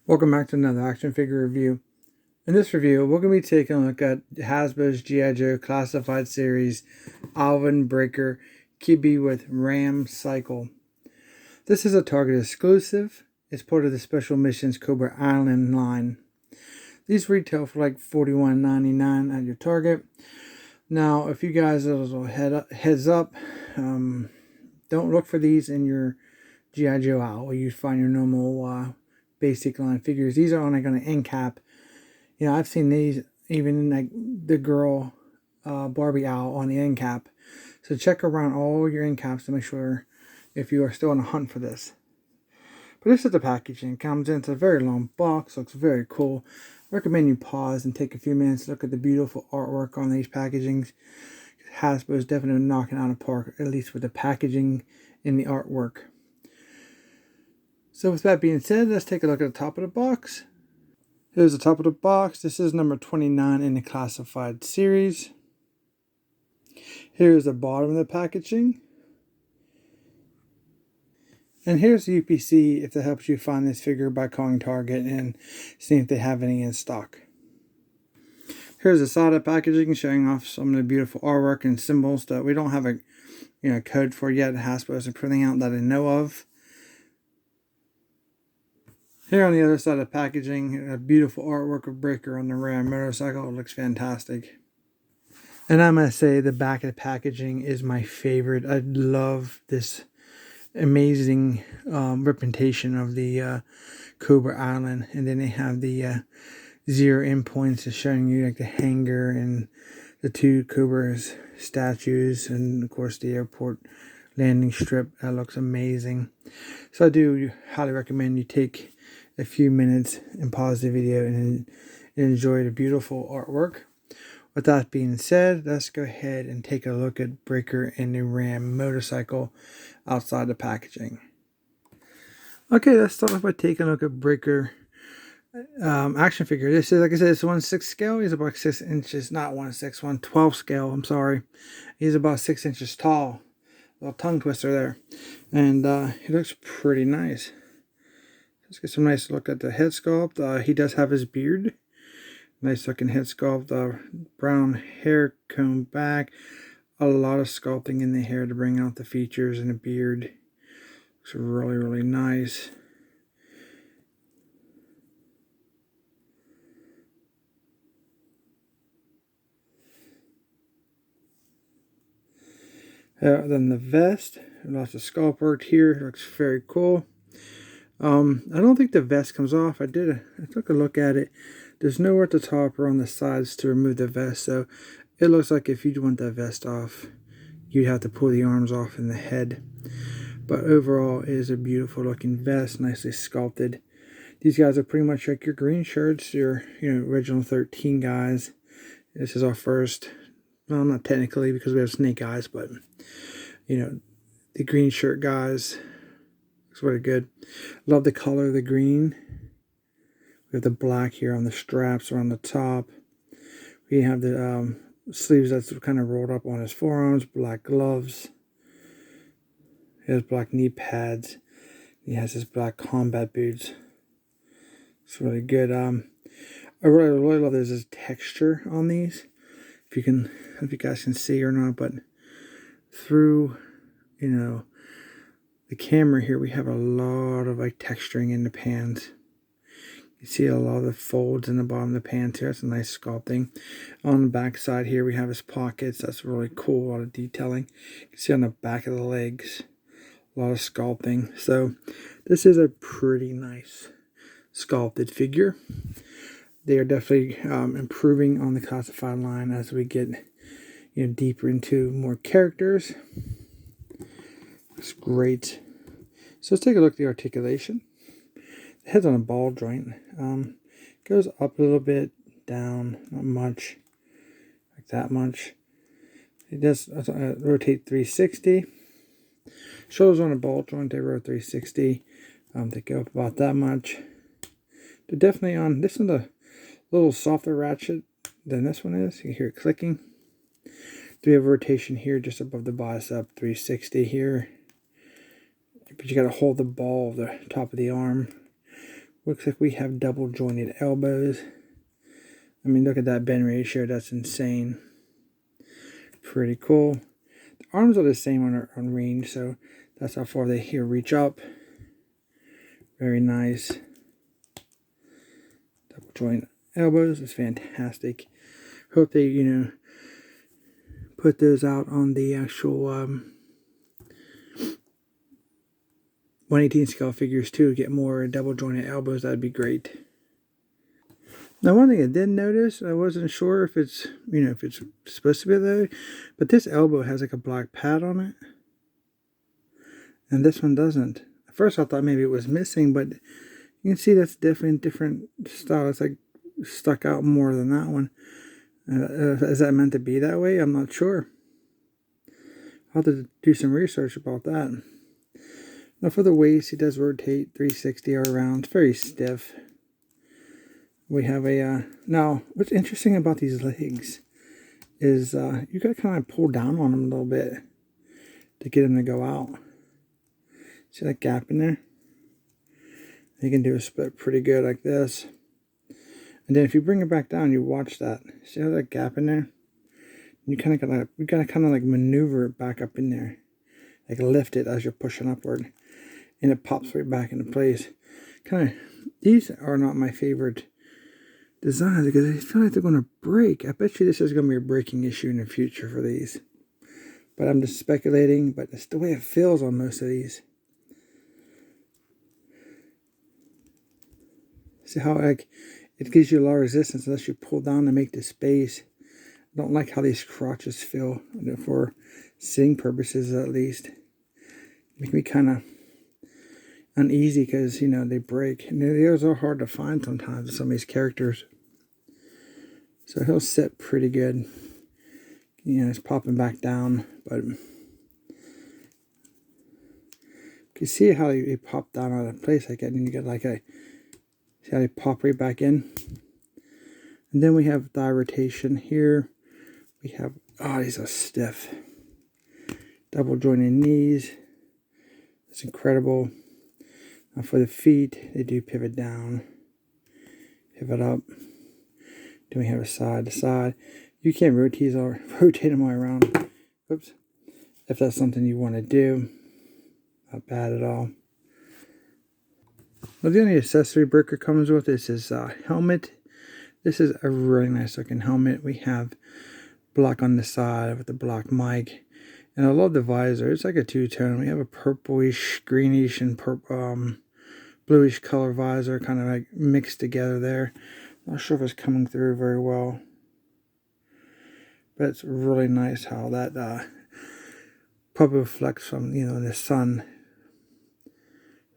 Welcome back to another action figure review. In this review, we're going to be taking a look at Hasbro's G.I. Joe Classified Series Alvin Breaker Kibby with Ram Cycle. This is a Target exclusive. It's part of the Special Missions Cobra Island line. These retail for like $41.99 at your Target. Now, if you guys a little heads up, don't look for these in your G.I. Joe aisle where you find your normal basic line figures. These are on like an end cap. You know, I've seen these even in like the girl Barbie owl on the end cap. So check around all your end caps to make sure if you are still on a hunt for this. But this is the packaging. It comes in. It's a very long box. Looks very cool. I recommend you pause and take a few minutes to look at the beautiful artwork on these packagings. Hasbro is definitely knocking out of the park, at least with the packaging and the artwork. So with that being said, let's take a look at the top of the box. Here's the top of the box. This is number 29 in the classified series. Here's the bottom of the packaging. And here's the UPC if that helps you find this figure by calling Target and seeing if they have any in stock. Here's the side of the packaging showing off some of the beautiful artwork and symbols that we don't have a code for yet. Hasbro isn't printing out that I know of. Here on the other side of the packaging, a beautiful artwork of Breaker on the Ram motorcycle. It looks fantastic. And I must say, the back of the packaging is my favorite. I love this amazing representation of the Cobra Island. And then they have the zero endpoints showing you like the hangar and the two Cobras statues. And of course the airport landing strip. That looks amazing. So I do highly recommend you take a few minutes and pause the video and enjoy the beautiful artwork. With that being said, let's go ahead and take a look at Breaker and the Ram motorcycle outside the packaging. Okay, let's start off by taking a look at Breaker action figure. This is, like I said, it's 1/6 scale. He's about 6 inches, not 1/6, 1/12 scale. I'm sorry. He's about 6 inches tall. Little tongue twister there, and he looks pretty nice. Let's get some nice look at the head sculpt. He does have his beard. Nice looking head sculpt. Brown hair comb back. A lot of sculpting in the hair to bring out the features and the beard. Looks really, really nice. Then the vest. Lots of sculpt work here. Looks very cool. I don't think the vest comes off. I took a look at it. There's nowhere at the top or on the sides to remove the vest, so it looks like if you want that vest off, you'd have to pull the arms off in the head. But overall, it is a beautiful looking vest, nicely sculpted. These guys are pretty much like your green shirts, your original 13 guys. This is our first, well, not technically because we have snake eyes, but the green shirt guys. Looks really good. Love the color of the green. We have the black here on the straps or on the top. We have the sleeves that's kind of rolled up on his forearms. Black gloves. He has black knee pads. He has his black combat boots. It's really good. I really love there's this texture on these. If you guys can see or not, but through the camera here, we have a lot of like texturing in the pants. You see a lot of the folds in the bottom of the pants here. That's a nice sculpting. On the back side here, we have his pockets. That's really cool. A lot of detailing. You can see on the back of the legs, a lot of sculpting. So this is a pretty nice sculpted figure. They are definitely improving on the classified line as we get deeper into more characters. Looks great. So let's take a look at the articulation. The head's on a ball joint. Goes up a little bit, down, not much, like that much. It does rotate 360. Shoulders on a ball joint, they rotate 360. They go up about that much. They're definitely on. This one's a little softer ratchet than this one is. You can hear it clicking. We have rotation here just above the bicep, 360 here. But you got to hold the ball of the top of the arm Looks like we have double jointed elbows. I mean, look at that bend ratio. That's insane. Pretty cool. The arms are the same on range, so that's how far they here reach up. Very nice. Double joint elbows is fantastic. Hope they, you know, put those out on the actual 1/18 scale figures too. Get more double jointed elbows. That'd be great. Now, one thing I did notice, I wasn't sure if it's, you know, if it's supposed to be that way, but this elbow has like a black pad on it, and this one doesn't. At first, I thought maybe it was missing, but you can see that's definitely a different style. It's like stuck out more than that one. Is that meant to be that way? I'm not sure. I'll have to do some research about that. Now, for the waist, it does rotate 360 around. It's very stiff. We have a, now, what's interesting about these legs is you got to kind of pull down on them a little bit to get them to go out. See that gap in there? You can do a split pretty good like this. And then if you bring it back down, you watch that. See how that gap in there? You kind of gotta like maneuver it back up in there. Like lift it as you're pushing upward. And it pops right back into place. These are not my favorite designs because I feel like they're going to break. I bet you this is going to be a breaking issue in the future for these. But I'm just speculating, but it's the way it feels on most of these. See how like it gives you a lot of resistance unless you pull down to make the space. I don't like how these crotches feel for sitting purposes at least. Make me kind of uneasy because, you know, they break. And those are hard to find sometimes with some of these characters. So he'll sit pretty good. You know, it's popping back down, but you can see how they pop down out of place like that, and you get like a, see how they pop right back in. And then we have thigh rotation here. We have, oh, these are stiff. Double jointed knees. It's incredible. Now for the feet, they do pivot down, pivot up. Then we have a side to side. You can rotate them all around. Oops. If that's something you want to do. Not bad at all. Well, the only accessory breaker comes with this is a helmet. This is a really nice looking helmet. We have black on the side with the black mic. And I love the visor. It's like a two-tone. We have a purplish, greenish, and bluish color visor kind of like mixed together there. Not sure if it's coming through very well. But it's really nice how that probably reflects from, you know, the sun.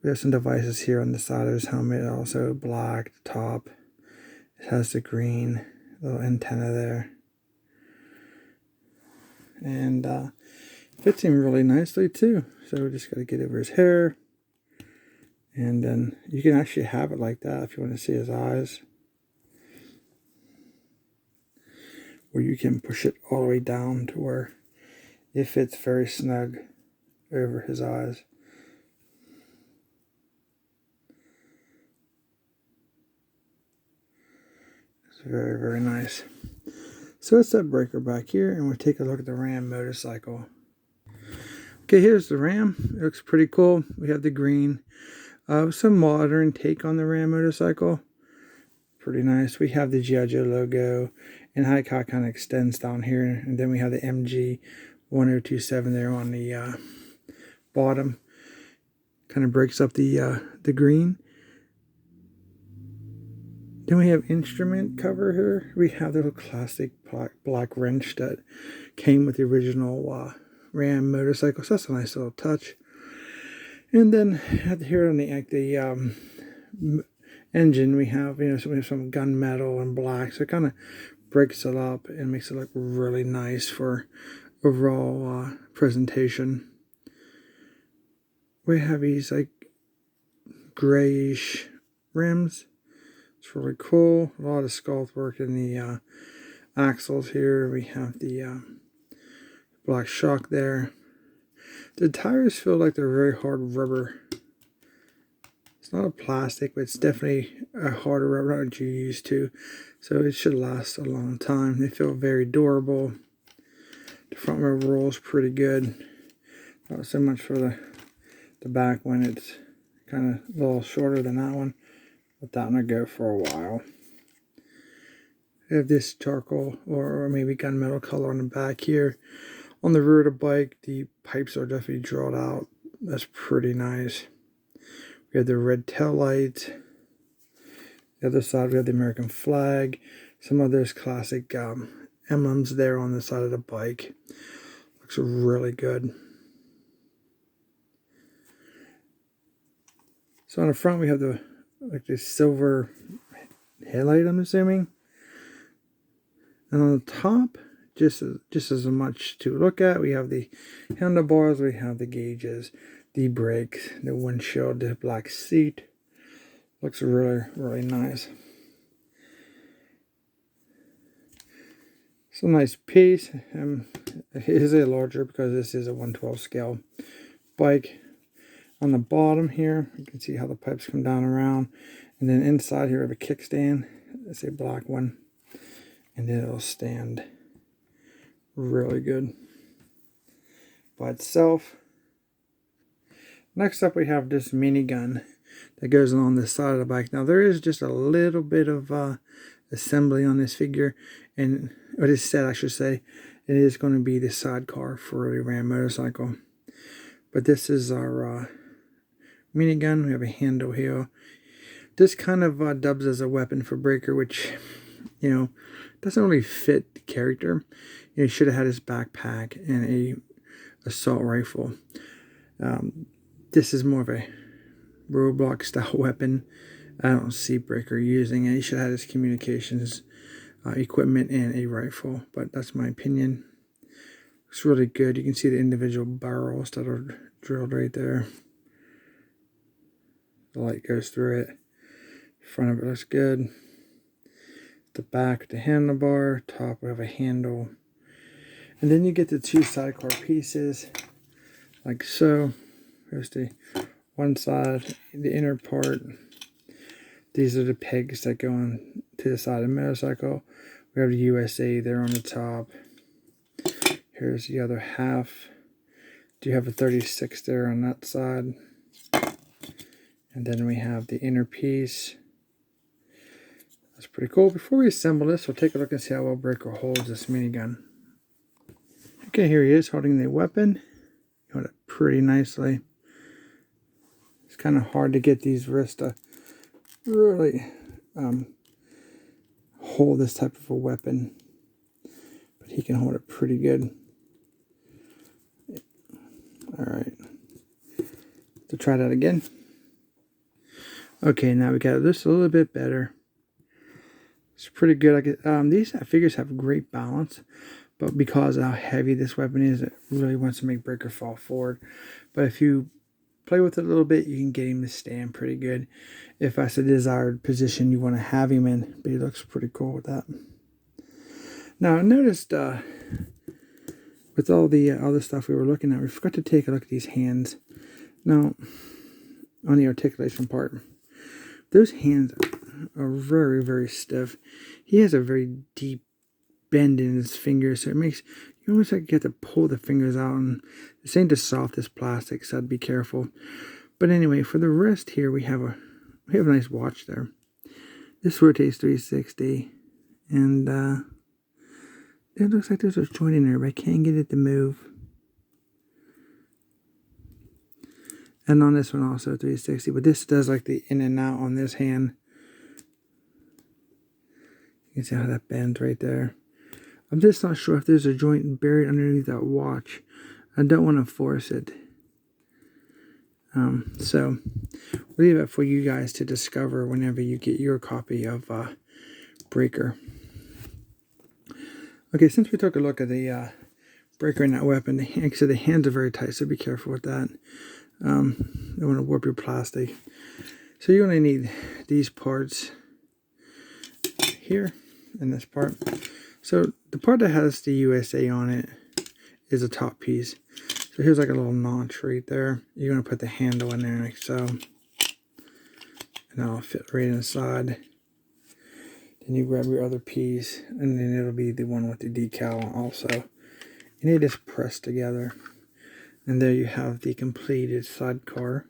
We have some devices here on the side of his helmet. Also black, the top. It has the green little antenna there. And fits him really nicely too. So we just got to get over his hair. And then you can actually have it like that if you want to see his eyes. Or you can push it all the way down to where it fits very snug over his eyes. It's very, very nice. So it's that breaker back here, and we'll take a look at the Ram motorcycle. Okay, here's the Ram. It looks pretty cool. We have the green. Some modern take on the Ram motorcycle. Pretty nice. We have the G.I.JOE logo, and how it kind of extends down here. And then we have the MG 1027 there on the bottom. Kind of breaks up the green. Then we have instrument cover here. We have the little classic black wrench that came with the original Ram motorcycle. So that's a nice little touch. And then here on the engine, we have, you know, some gunmetal and black. So it kind of breaks it up and makes it look really nice for overall presentation. We have these like grayish rims. It's really cool. A lot of sculpt work in the axles here. We have the black shock there. The tires feel like they're very hard rubber. It's not a plastic, but it's definitely a harder rubber than you're used to. So it should last a long time. They feel very durable. The front rubber roll is pretty good. Not so much for the back one. It's kind of a little shorter than that one. But that one will go for a while. I have this charcoal or maybe gunmetal color on the back here. On the rear of the bike, the pipes are definitely drawn out. That's pretty nice. We have the red tail light. The other side, we have the American flag. Some of those classic emblems there on the side of the bike. Looks really good. So on the front, we have the silver headlight, I'm assuming. And on the top, just as much to look at, we have the handlebars, we have the gauges, the brakes, the windshield, the black seat. Looks really, really nice. It's a nice piece. It is a larger because this is a 1/12 scale bike. On the bottom here, you can see how the pipes come down around. And then inside here we have a kickstand. It's a black one. And then it'll stand really good by itself. Next up we have this minigun that goes along the side of the bike. Now there is just a little bit of assembly on this figure, and what is said, I should say, it is going to be the sidecar for a Ram motorcycle. But this is our minigun. We have a handle here. This kind of dubs as a weapon for Breaker, which, you know, doesn't really fit the character. You know, he should have had his backpack and a assault rifle. This is more of a roadblock style weapon. I don't see Breaker using it. He should have had his communications equipment and a rifle, but that's my opinion. Looks really good. You can see the individual barrels that are drilled right there. The light goes through it. Front of it looks good. The back, the handlebar. Top, we have a handle. And then you get the two sidecar pieces, like so. Here's the one side, the inner part. These are the pegs that go on to the side of the motorcycle. We have the USA there on the top. Here's the other half. Do you have a 36 there on that side? And then we have the inner piece. That's pretty cool. Before we assemble this, we'll take a look and see how well Breaker holds this minigun. Okay, here he is holding the weapon. He held it pretty nicely. It's kind of hard to get these wrists to really hold this type of a weapon, but he can hold it pretty good. All right, to try that again. Okay, now we got this a little bit better. It's pretty good. These figures have great balance, but because of how heavy this weapon is, it really wants to make Breaker fall forward. But if you play with it a little bit, you can get him to stand pretty good. If that's a desired position you want to have him in, but he looks pretty cool with that. Now I noticed with all the other stuff we were looking at, we forgot to take a look at these hands. Now, on the articulation part, those hands are very, very stiff. He has a very deep bend in his fingers, so it makes you almost like you have to pull the fingers out. And this ain't the softest plastic, so I'd be careful. But anyway, for the wrist here, we have a nice watch there. This rotates 360, and it looks like there's a joint in there, but I can't get it to move. And on this one also 360, but this does like the in and out on this hand. You can see how that bends right there. I'm just not sure if there's a joint buried underneath that watch. I don't want to force it. So we'll leave it for you guys to discover whenever you get your copy of Breaker. Okay, since we took a look at the Breaker and that weapon, like I said, the hands are very tight, so be careful with that. You don't want to warp your plastic. So you're going to need these parts here and this part. So the part that has the USA on it is a top piece. So here's like a little notch right there. You're going to put the handle in there like so. and that'll fit right inside. Then you grab your other piece, and then it'll be the one with the decal also. And they just press together. And there you have the completed sidecar.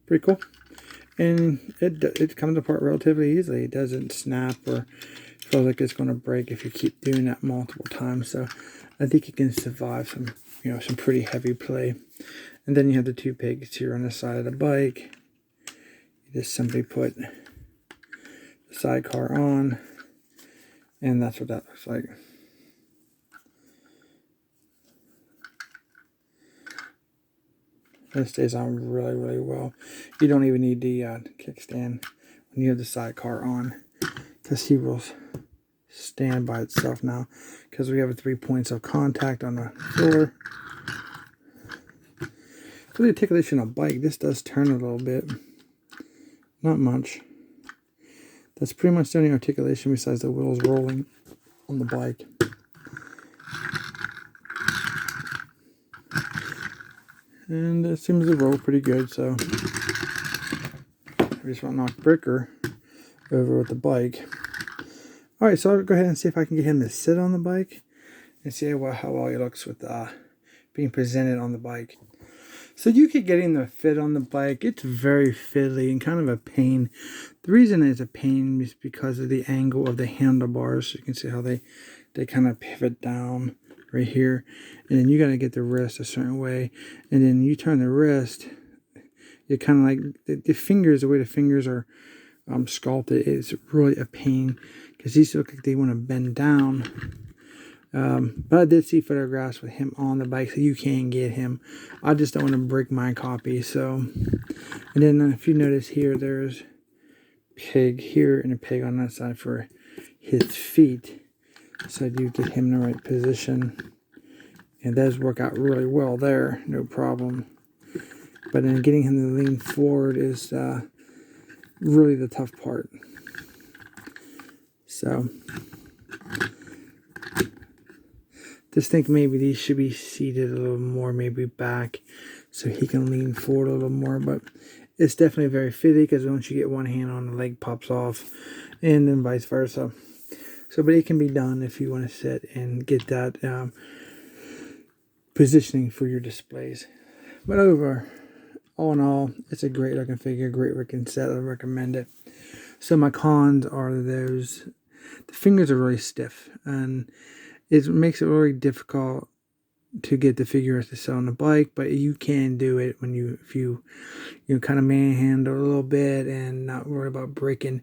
Pretty cool. And it comes apart relatively easily. It doesn't snap or feel like it's going to break if you keep doing that multiple times. So I think it can survive some pretty heavy play. And then you have the two pegs here on the side of the bike. You just simply put the sidecar on, and that's what that looks like. It stays on really, really well. You don't even need the kickstand when you have the sidecar on, because he will stand by itself now, because we have 3 points of contact on the floor. For the articulation of bike, this does turn a little bit. Not much. That's pretty much the only articulation besides the wheels rolling on the bike. And it seems to roll pretty good, so I just want to knock Breaker over with the bike. Alright, so I'll go ahead and see if I can get him to sit on the bike and see how well he looks with being presented on the bike. So you could get him to fit on the bike. It's very fiddly and kind of a pain. The reason it's a pain is because of the angle of the handlebars. You can see how they kind of pivot down right here. And then you got to get the wrist a certain way. And then you turn the wrist, you kind of like the fingers, the way the fingers are sculpted, it's really a pain because these look like they want to bend down. But I did see photographs with him on the bike, so you can get him. I just don't want to break my copy. So, and then if you notice here, there's peg here and a peg on that side for his feet. So you get him in the right position. And that does work out really well there, no problem. But then getting him to lean forward is really the tough part. So just think maybe these should be seated a little more, maybe back, so he can lean forward a little more. But it's definitely very fitty because once you get one hand on, the leg pops off, and then vice versa. So, but it can be done if you want to sit and get that positioning for your displays. But all in all, it's a great looking figure, great looking set. I recommend it. So my cons are those: the fingers are really stiff, and it makes it really difficult to get the figure to sit on the bike. But you can do it if you kind of manhandle a little bit and not worry about breaking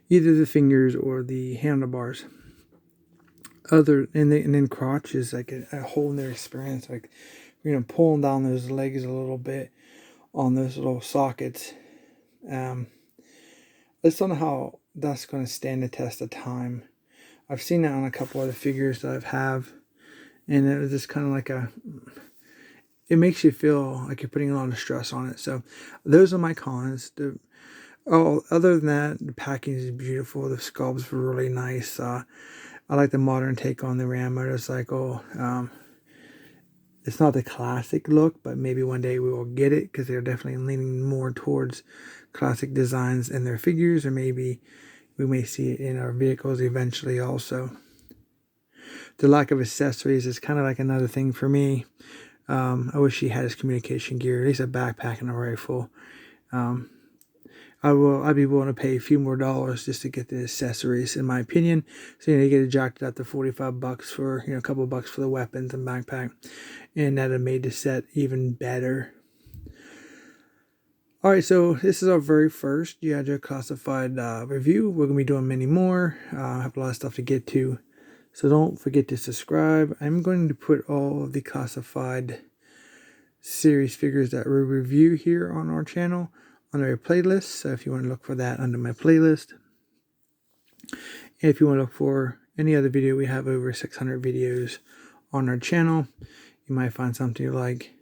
either the fingers or the handlebars. And then crotch is like a whole new experience. Like pulling down those legs a little bit on those little sockets. I just don't know how that's going to stand the test of time. I've seen that on a couple of the figures that I have, and it was just kind of like it makes you feel like you're putting a lot of stress on it. So those are my cons. Other than that, the packaging is beautiful. The sculpts were really nice. I like the modern take on the Ram motorcycle. It's not the classic look, but maybe one day we will get it because they're definitely leaning more towards classic designs in their figures, or maybe we may see it in our vehicles eventually also. The lack of accessories is kind of like another thing for me. I wish he had his communication gear, at least a backpack and a rifle. I'd be willing to pay a few more dollars just to get the accessories, in my opinion. So you get it jacked up to $45 for a couple bucks for the weapons and backpack, and that'd have made the set even better. All right, so this is our very first G.I. Joe classified review. We're gonna be doing many more. I have a lot of stuff to get to, so don't forget to subscribe. I'm going to put all of the classified series figures that we review here on our channel under a playlist. So if you want to look for that under my playlist, and if you want to look for any other video, we have over 600 videos on our channel. You might find something you like.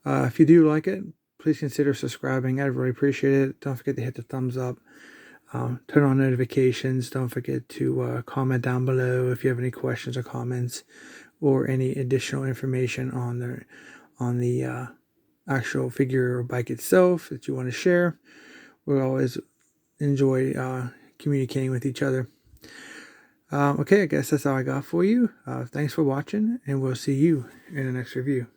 If you do like it, please consider subscribing. I'd really appreciate it. Don't forget to hit the thumbs up. Turn on notifications. Don't forget to comment down below if you have any questions or comments or any additional information on the actual figure or bike itself that you want to share. We'll always enjoy communicating with each other. Okay, I guess that's all I got for you. Thanks for watching, and we'll see you in the next review.